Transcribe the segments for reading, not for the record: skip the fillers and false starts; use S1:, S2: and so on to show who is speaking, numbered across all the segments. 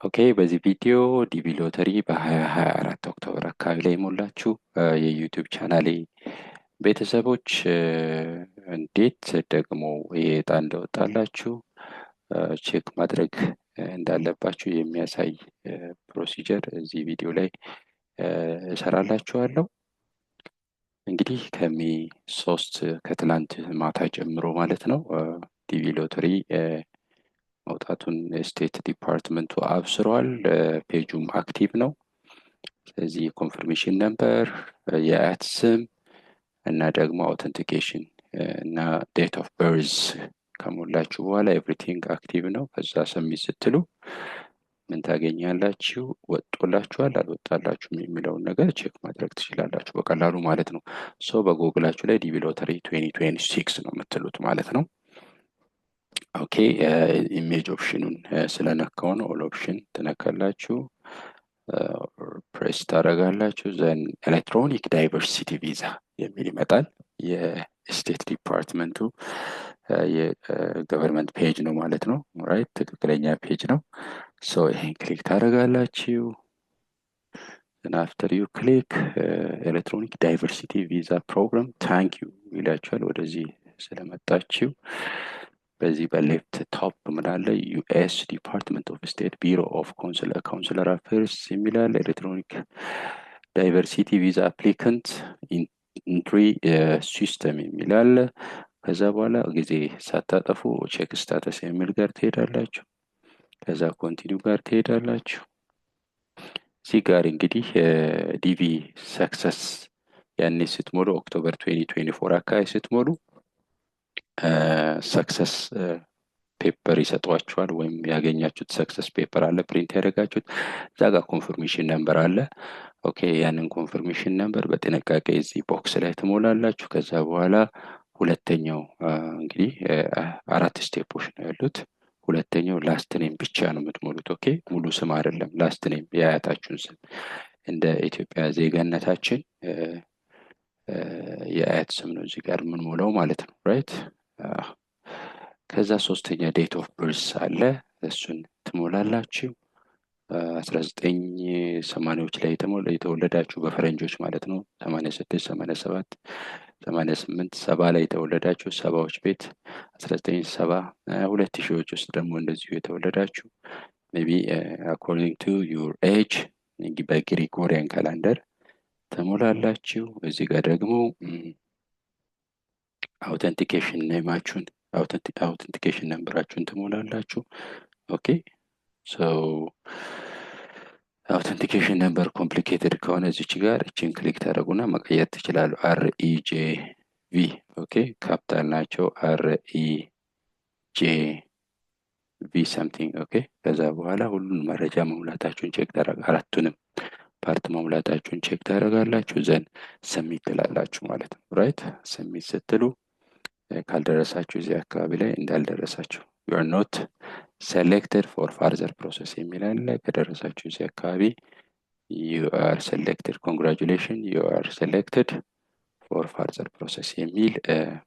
S1: ኦኬ በዚህ ቪዲዮ ዲቪ ሎተሪ በ2024 ኦክቶበር አካባቢ ላይ የሞላችሁ የዩቲዩብ ቻናሌ ቤተሰቦች እንዴት ደግሞ ይሄ ዕጣ እንደወጣላችሁ ቼክ ማድረግ እንዳለባችሁ የሚያሳይ ፕሮሲጀር እዚህ ቪዲዮ ላይ እሰራላችኋለሁ። እንግዲህ ከሚ 3 ከትላንት ማታ ጀምሮ ማለት ነው ዲቪ ሎተሪ መውጣቱን ስቴት ዲፓርትመንቱ አብስሯል። ፔጁም አክቲቭ ነው። ስለዚህ የኮንፈርሜሽን ነምበር፣ የአያት ስም እና ደግሞ አውተንቲኬሽን እና ዴት ኦፍ በርዝ ከሞላችሁ በኋላ ኤቭሪቲንግ አክቲቭ ነው። ከዛ ሰሚት ስትሉ ምን ታገኛላችሁ? ወጦላችኋል አልወጣላችሁም የሚለውን ነገር ቼክ ማድረግ ትችላላችሁ በቀላሉ ማለት ነው። ሶ በጎግላችሁ ላይ ዲቪ ሎተሪ 2026 ነው የምትሉት ማለት ነው። ኦኬ ኢሜጅ ኦፕሽኑን ስለነካው ነው። ኦል ኦፕሽን ትነካላችሁ፣ ፕሬስ ታደርጋላችሁ። ዘን ኤሌክትሮኒክ ዳይቨርሲቲ ቪዛ የሚል ይመጣል። የስቴት ዲፓርትመንቱ የገቨርንመንት ፔጅ ነው ማለት ነው። ራይት ትክክለኛ ፔጅ ነው። ሶ ይሄን ክሊክ ታደርጋላችሁ። አፍተር ዩ ክሊክ ኤሌክትሮኒክ ዳይቨርሲቲ ቪዛ ፕሮግራም ታንክ ዩ ይላችኋል። ወደዚህ ስለመጣችሁ በዚህ በሌፍት ቶፕ ምን አለ? ዩኤስ ዲፓርትመንት ኦፍ ስቴት ቢሮ ኦፍ ካውንስለር አፌርስ የሚላል ኤሌክትሮኒክ ዳይቨርሲቲ ቪዛ አፕሊካንት ኢንትሪ ሲስተም የሚላል። ከዛ በኋላ ጊዜ ሳታጠፉ ቼክ ስታተስ የሚል ጋር ትሄዳላችሁ። ከዛ ኮንቲኒው ጋር ትሄዳላችሁ። እዚህ ጋር እንግዲህ ዲቪ ሰክሰስ ያኔ ስትሞሉ ኦክቶበር 2024 አካባቢ ስትሞሉ ሰክሰስ ፔፐር ይሰጧችኋል፣ ወይም ያገኛችሁት ሰክሰስ ፔፐር አለ ፕሪንት ያደረጋችሁት። እዛ ጋር ኮንፈርሜሽን ነምበር አለ። ኦኬ ያንን ኮንፈርሜሽን ነምበር በጥንቃቄ እዚህ ቦክስ ላይ ትሞላላችሁ። ከዛ በኋላ ሁለተኛው እንግዲህ 4 ስቴፖች ነው ያሉት። ሁለተኛው ላስት ኔም ብቻ ነው የምትሞሉት። ኦኬ ሙሉ ስም አይደለም፣ ላስት ኔም የአያታችሁን ስም እንደ ኢትዮጵያ ዜጋነታችን የአያት ስም ነው እዚህ ጋር የምንሞላው ማለት ነው። ራይት ከዛ ሶስተኛ ዴት ኦፍ በርዝ አለ፣ እሱን ትሞላላችሁ። 1980ዎች ላይ የተወለዳችሁ በፈረንጆች ማለት ነው። 86 87 88 70 ላይ የተወለዳችሁ ሰባዎች ቤት 1970 2000ዎች ውስጥ ደግሞ እንደዚሁ የተወለዳችሁ ሜቢ አኮርዲንግ ቱ ዩር ኤጅ በግሪጎሪያን ካላንደር ትሞላላችሁ። እዚህ ጋር ደግሞ አውተንቲኬሽን ኔማችሁን አውተንቲኬሽን ነምበራችሁን ትሞላላችሁ። ኦኬ ሶ አውተንቲኬሽን ነምበር ኮምፕሊኬትድ ከሆነ እዚች ጋር እችን ክሊክ ታደርጉና መቀየር ትችላሉ። REJV ኦኬ ካፒታል ናቸው። REJV something ኦኬ። ከዛ በኋላ ሁሉን መረጃ መሙላታችሁን ቼክ አራቱንም ፓርት መሙላታችሁን ቼክ ታደርጋላችሁ። ዘን ሰሚት ትላላችሁ ማለት ነው። ራይት ሰሚት ስትሉ ካልደረሳችሁ እዚህ አካባቢ ላይ እንዳልደረሳችሁ you are not selected for further process የሚል አለ። ከደረሳችሁ እዚህ አካባቢ you are selected congratulations you are selected for further process የሚል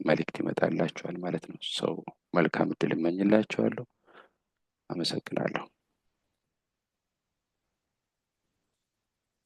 S1: መልእክት ይመጣላችኋል ማለት ነው። ሰው መልካም እድል እመኝላችኋለሁ። አመሰግናለሁ።